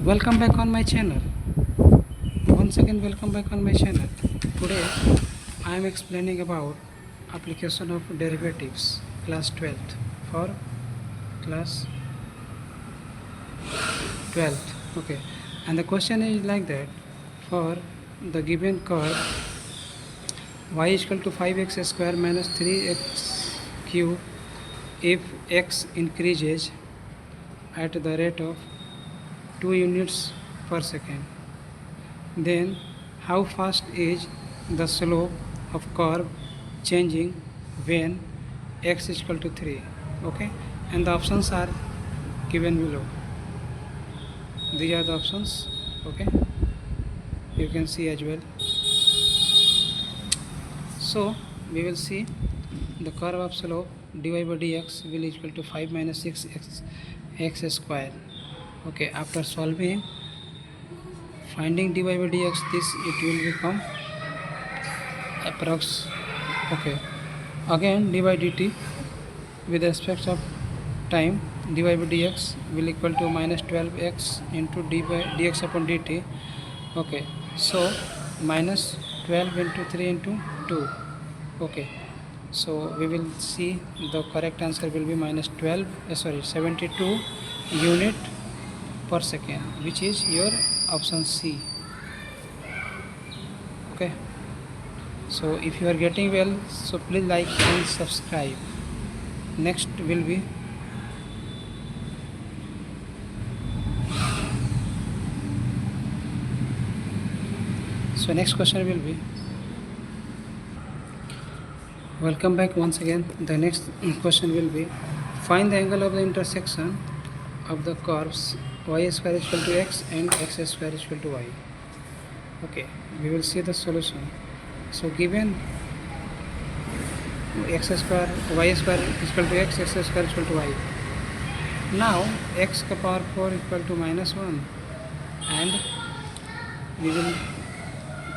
Welcome back on my channel. Once again, welcome back on my channel. Today I am explaining about application of derivatives class 12th for class 12th. Okay, and the question is like that: for the given curve y is equal to 5x square minus 3x cube, if x increases at the rate of 2 units per second, then how fast is the slope of curve changing when x is equal to 3? Okay, and the options are given below. These are the options. Okay, you can see as well. So we will see the curve of slope dy by dx will equal to 5 minus 6x square. Okay, after solving, finding dy by dx, this it will become approx. Okay, again dy by dt with respect of time, dy by dx will equal to minus 12x into dx upon dt. Okay, so minus 12 into 3 into 2. Okay, so we will see the correct answer will be minus 72 unit per second, which is your option C. Okay, so if you are getting well, so please like and subscribe. Next will be next question will be, welcome back once again. The next question will be, find the angle of the intersection of the curves y square is equal to x and x square is equal to y. Okay, we will see the solution. So given x square y square is equal to x square is equal to y. Now x ka power 4 is equal to minus 1, and we will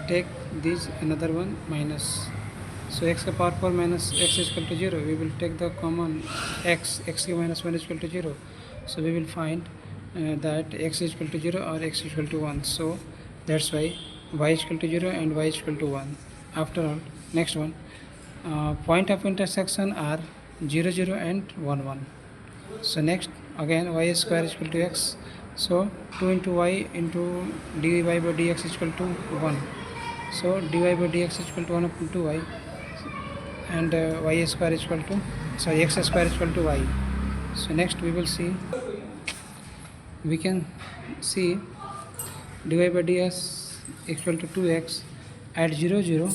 take this another one minus. So x ka power 4 minus x is equal to 0. We will take the common x minus 1 is equal to 0. So we will find that x is equal to 0 or x is equal to 1. So that's why y is equal to 0 and y is equal to 1. After all, next one, point of intersection are 0 0 and 1 1. So next, again y square is equal to x. So 2 into y into dy by dx is equal to 1. So dy by dx is equal to 1 upon 2y, and y square is equal to, sorry, x square is equal to y. So next we will see, we can see dy by dx equal to 2x at 0 0.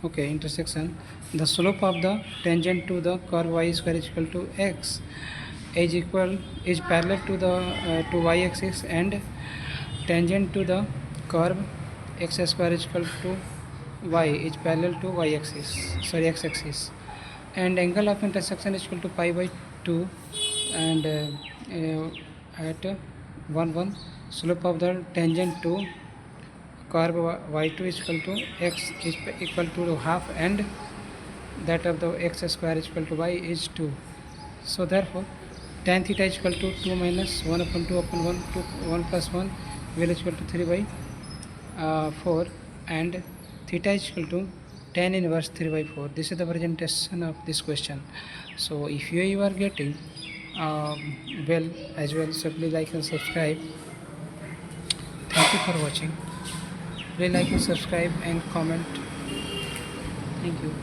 Okay, intersection, the slope of the tangent to the curve y square is equal to x is parallel to the to y axis, and tangent to the curve x square is equal to y is parallel to y axis, sorry, x axis, and angle of intersection is equal to pi by 2, and at 1 1, slope of the tangent to curve y2 is equal to x is equal to half, and that of the x square is equal to y is 2. So therefore tan theta is equal to 2 minus 1 upon 2 upon 1 to 1 plus 1 will is equal to 3 by 4, and theta is equal to tan inverse 3 by 4. This is the presentation of this question. So if you are getting well as well, so please like and subscribe. Thank you for watching. Please like and subscribe and comment. Thank you.